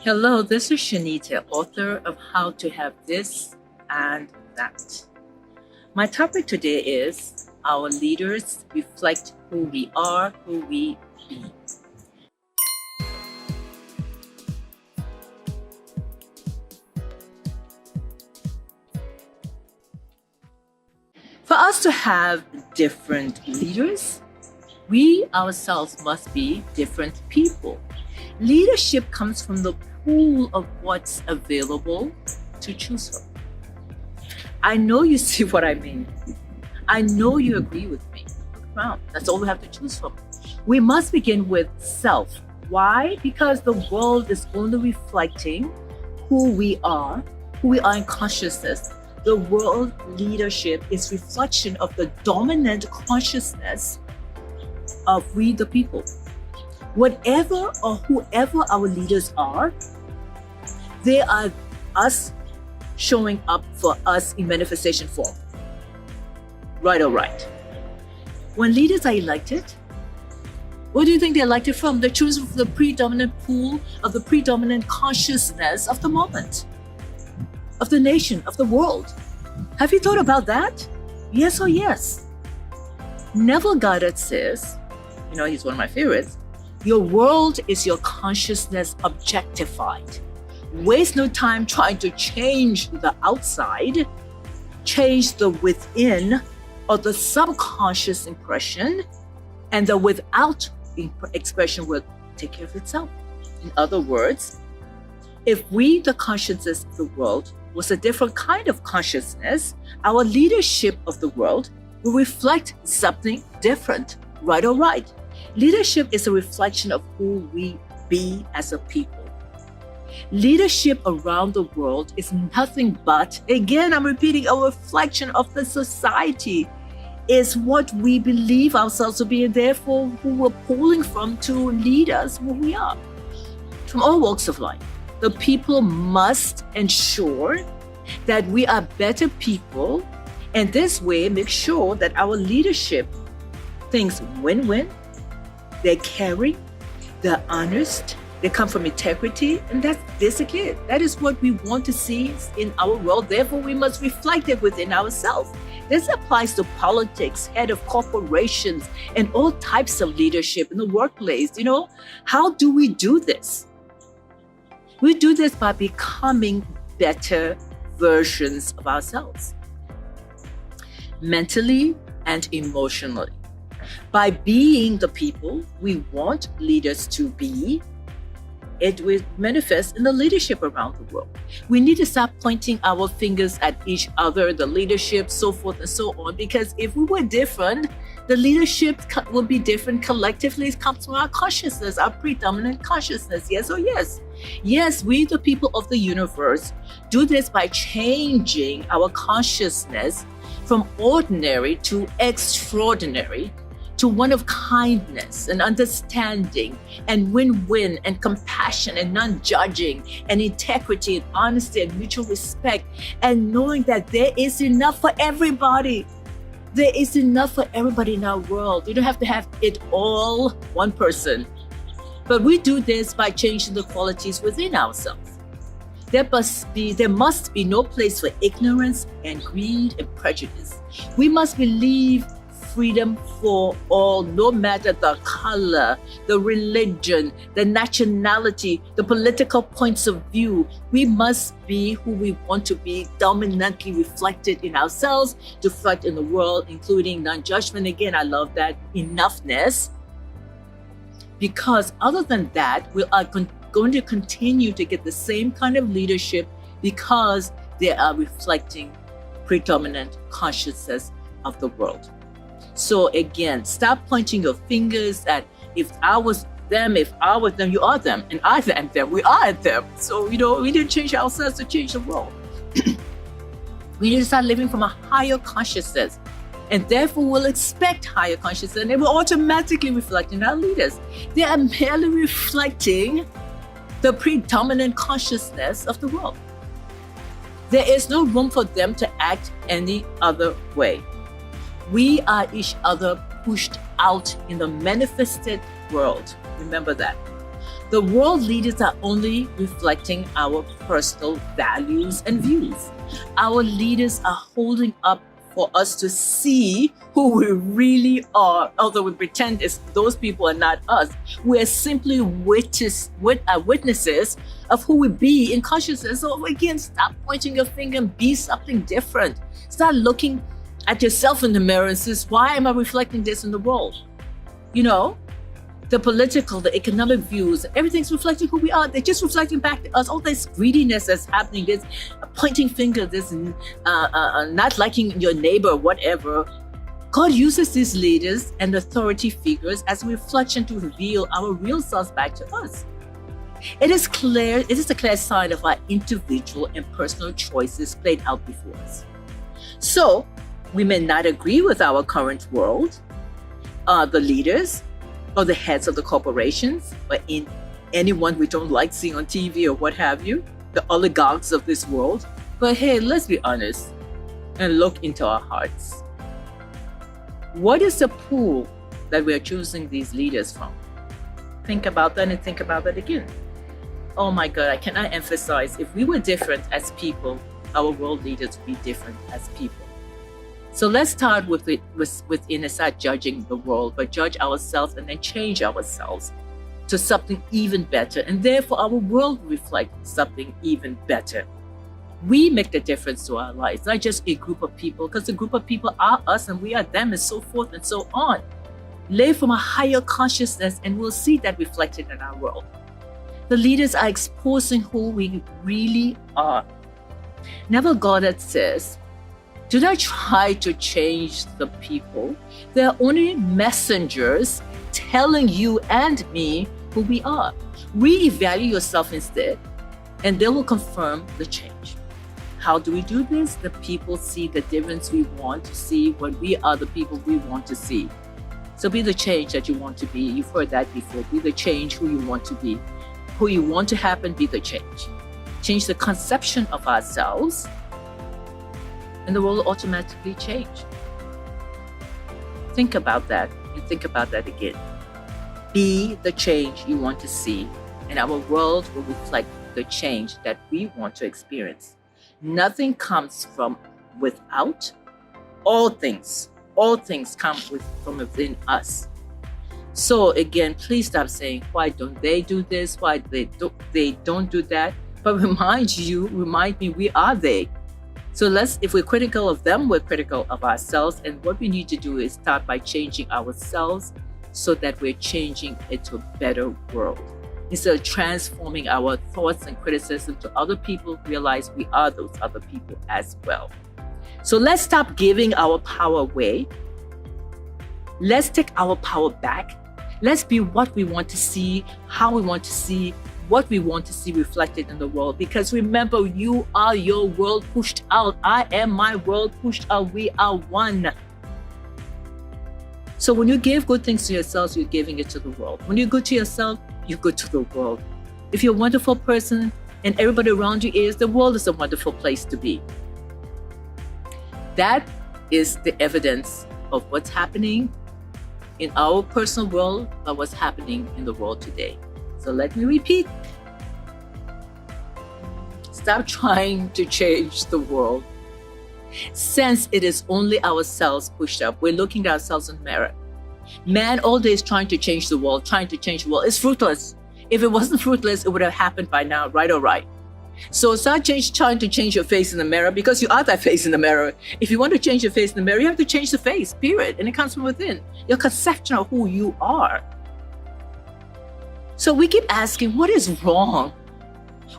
Hello, this is Chaneta, author of How to Have This and That. My topic today is Our Leaders Reflect Who We Are, Who We Be. For us to have different leaders, we ourselves must be different people. Leadership comes from the pool of what's available to choose from. I know you see what I mean. I know you agree with me. Look around. That's all we have to choose from. We must begin with self. Why? Because the world is only reflecting who we are in consciousness. The world leadership is reflection of the dominant consciousness of we the people. Whatever or whoever our leaders are, they are us showing up for us in manifestation form. Right or right. When leaders are elected, what do you think they're elected from? They're chosen from the predominant pool of the predominant consciousness of the moment, of the nation, of the world. Have you thought about that? Yes or yes? Neville Goddard says, he's one of my favorites, your world is your consciousness objectified. Waste no time trying to change the outside, change the within or the subconscious impression, and the without expression will take care of itself. In other words, if we, the consciousness of the world, was a different kind of consciousness, our leadership of the world will reflect something different, right or right. Leadership is a reflection of who we be as a people. Leadership around the world is nothing but, again, I'm repeating, a reflection of the society. Is what we believe ourselves to be, and therefore who we're pulling from to lead us who we are. From all walks of life, the people must ensure that we are better people, and this way make sure that our leadership thinks win-win, they're caring, they're honest, they come from integrity, and that's basically it. That is what we want to see in our world. Therefore, we must reflect it within ourselves. This applies to politics, head of corporations, and all types of leadership in the workplace. How do we do this? We do this by becoming better versions of ourselves, mentally and emotionally. By being the people we want leaders to be, it will manifest in the leadership around the world. We need to stop pointing our fingers at each other, the leadership, so forth and so on, because if we were different, the leadership will be different collectively. It comes from our consciousness, our predominant consciousness. Yes or yes? Yes, we, the people of the universe, do this by changing our consciousness from ordinary to extraordinary, to one of kindness and understanding and win-win and compassion and non-judging and integrity and honesty and mutual respect, and knowing that there is enough for everybody. There is enough for everybody in our world. You don't have to have it all one person. But we do this by changing the qualities within ourselves. There must be no place for ignorance and greed and prejudice. We must believe freedom for all, no matter the color, the religion, the nationality, the political points of view. We must be who we want to be, dominantly reflected in ourselves, to reflect in the world, including non-judgment. Again, I love that enoughness, because other than that, we are going to continue to get the same kind of leadership because they are reflecting predominant consciousness of the world. So again, stop pointing your fingers at if I was them, you are them, and I am them, we are them. So, we need to change ourselves to change the world. We need to start living from a higher consciousness, and therefore we'll expect higher consciousness, and it will automatically reflect in our leaders. They are merely reflecting the predominant consciousness of the world. There is no room for them to act any other way. We are each other pushed out in the manifested world. Remember that. The world leaders are only reflecting our personal values and views. Our leaders are holding up for us to see who we really are, although we pretend those people are not us. We're simply witnesses of who we be in consciousness. So again, stop pointing your finger and be something different. Start looking at yourself in the mirror and says, why am I reflecting this in the world? You know, the political, the economic views, everything's reflecting who we are. They're just reflecting back to us. All this greediness that's happening, this pointing finger, this not liking your neighbor, whatever. God uses these leaders and authority figures as a reflection to reveal our real selves back to us. It is a clear sign of our individual and personal choices played out before us. So, we may not agree with our current world, the leaders, or the heads of the corporations, or in anyone we don't like seeing on TV or what have you, the oligarchs of this world. But hey, let's be honest and look into our hearts. What is the pool that we are choosing these leaders from? Think about that and think about that again. Oh my God, I cannot emphasize, if we were different as people, our world leaders would be different as people. So let's start within and start judging the world, but judge ourselves and then change ourselves to something even better. And therefore our world reflects something even better. We make the difference to our lives, not just a group of people, because the group of people are us and we are them, and so forth and so on. Live from a higher consciousness and we'll see that reflected in our world. The leaders are exposing who we really are. Neville Goddard says, do not try to change the people. They are only messengers telling you and me who we are. Reevaluate yourself instead, and they will confirm the change. How do we do this? The people see the difference we want to see when we are the people we want to see. So be the change that you want to be. You've heard that before. Be the change who you want to be. Who you want to happen, be the change. Change the conception of ourselves, and the world will automatically change. Think about that and think about that again. Be the change you want to see, and our world will reflect the change that we want to experience. Nothing comes from without. All things come from within us. So again, please stop saying, why don't they do this? Why they don't do that? But remind me, we are they. So if we're critical of them, we're critical of ourselves. And what we need to do is start by changing ourselves so that we're changing it to a better world. Instead of transforming our thoughts and criticism to other people, realize we are those other people as well. So let's stop giving our power away. Let's take our power back. Let's be what we want to see, how we want to see, what we want to see reflected in the world. Because remember, you are your world pushed out. I am my world pushed out. We are one. So when you give good things to yourself, you're giving it to the world. When you're good to yourself, you're good to the world. If you're a wonderful person and everybody around you is, the world is a wonderful place to be. That is the evidence of what's happening in our personal world, but what's happening in the world today. So let me repeat. Stop trying to change the world. Since it is only ourselves pushed up, we're looking at ourselves in the mirror. Man all day is trying to change the world, It's fruitless. If it wasn't fruitless, it would have happened by now, right or right. So start trying to change your face in the mirror, because you are that face in the mirror. If you want to change your face in the mirror, you have to change the face, period. And it comes from within. Your conception of who you are. So we keep asking, what is wrong?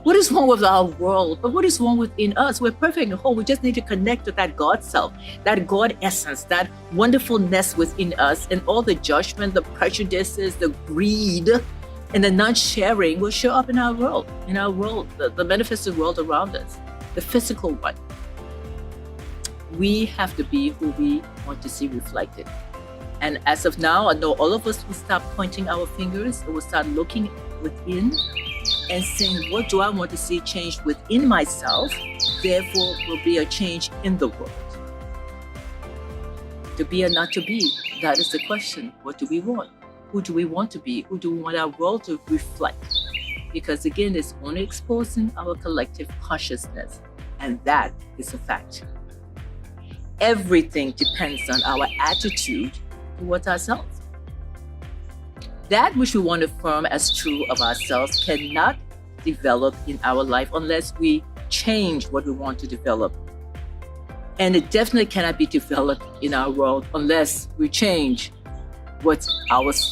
What is wrong with our world? But what is wrong within us? We're perfect and whole. We just need to connect with that God self, that God essence, that wonderfulness within us, and all the judgment, the prejudices, the greed, and the non-sharing will show up in our world, the manifested world around us, the physical one. We have to be who we want to see reflected. And as of now, I know all of us will stop pointing our fingers and will start looking within and saying, what do I want to see changed within myself? Therefore, will be a change in the world. To be or not to be, that is the question. What do we want? Who do we want to be? Who do we want our world to reflect? because again, it's only exposing our collective consciousness, and that is a fact. Everything depends on our attitude towards ourselves. That which we want to affirm as true of ourselves cannot develop in our life unless we change what we want to develop. And it definitely cannot be developed in our world unless we change what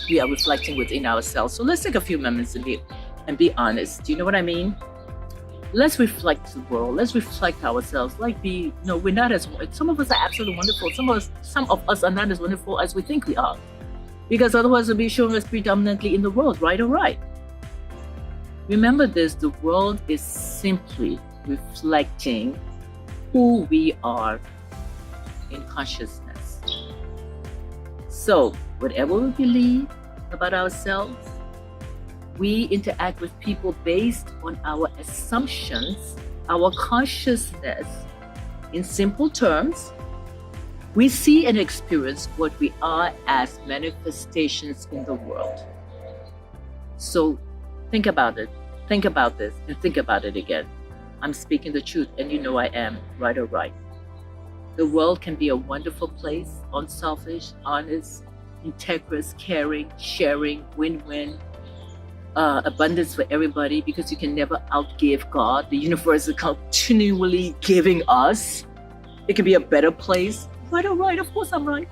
we are reflecting within ourselves. So let's take a few moments and be honest. Do you know what I mean? Let's reflect the world. Let's reflect ourselves. We're not as, some of us are absolutely wonderful. Some of us are not as wonderful as we think we are. Because otherwise we'll be showing us predominantly in the world, right or right. Remember this, the world is simply reflecting who we are in consciousness. So, whatever we believe about ourselves, we interact with people based on our assumptions, our consciousness. In simple terms, we see and experience what we are as manifestations in the world. So, think about it. Think about this and think about it again. I'm speaking the truth, and you know I am, right or right. The world can be a wonderful place, unselfish, honest, integrous, caring, sharing, win-win, abundance for everybody, because you can never outgive God. The universe is continually giving us. It can be a better place, right or right. Of course I'm right.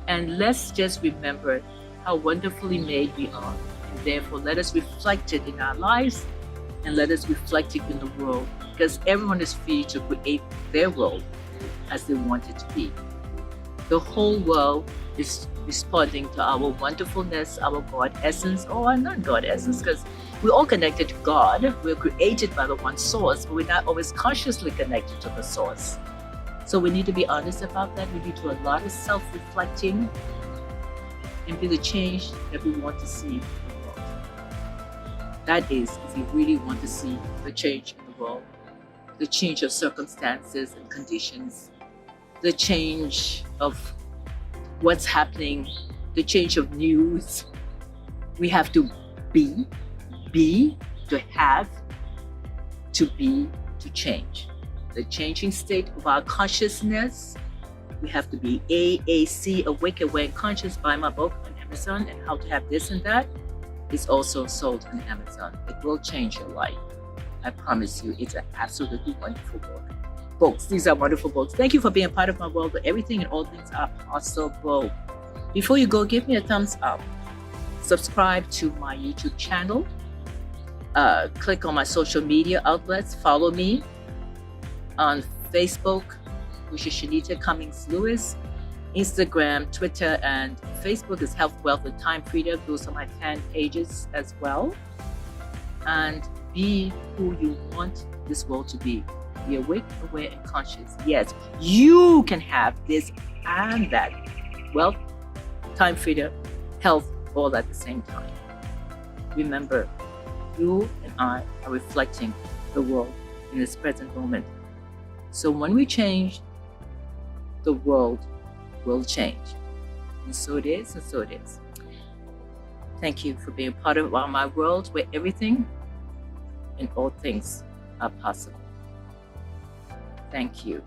And let's just remember how wonderfully made we are. And therefore, let us reflect it in our lives and let us reflect it in the world, because everyone is free to create their world as they want it to be. The whole world is responding to our wonderfulness, our God essence, or our non-God essence, because we're all connected to God. We're created by the one source, but we're not always consciously connected to the source. So we need to be honest about that. We need to do a lot of self-reflecting and be the change that we want to see. That is, if you really want to see the change in the world, the change of circumstances and conditions, the change of what's happening, the change of news. We have to be, to have, to be, to change. The changing state of our consciousness. We have to be AAC, Awake, Aware, and Conscious. Buy my book on Amazon, and how to have this and that. It's also sold on Amazon. It will change your life. I promise you, it's an absolutely wonderful book. Books, these are wonderful books. Thank you for being a part of my world where everything and all things are possible. Before you go, give me a thumbs up. Subscribe to my YouTube channel. Click on my social media outlets. Follow me on Facebook, which is Chaneta Cummings Lewis. Instagram, Twitter, and Facebook is Health, Wealth, and Time Freedom. Those are my fan pages as well. And be who you want this world to be. Be awake, aware, and conscious. Yes, you can have this and that. Wealth, time freedom, health, all at the same time. Remember, you and I are reflecting the world in this present moment. So when we change, the world will change. And so it is, and so it is. Thank you for being part of my world where everything and all things are possible. Thank you.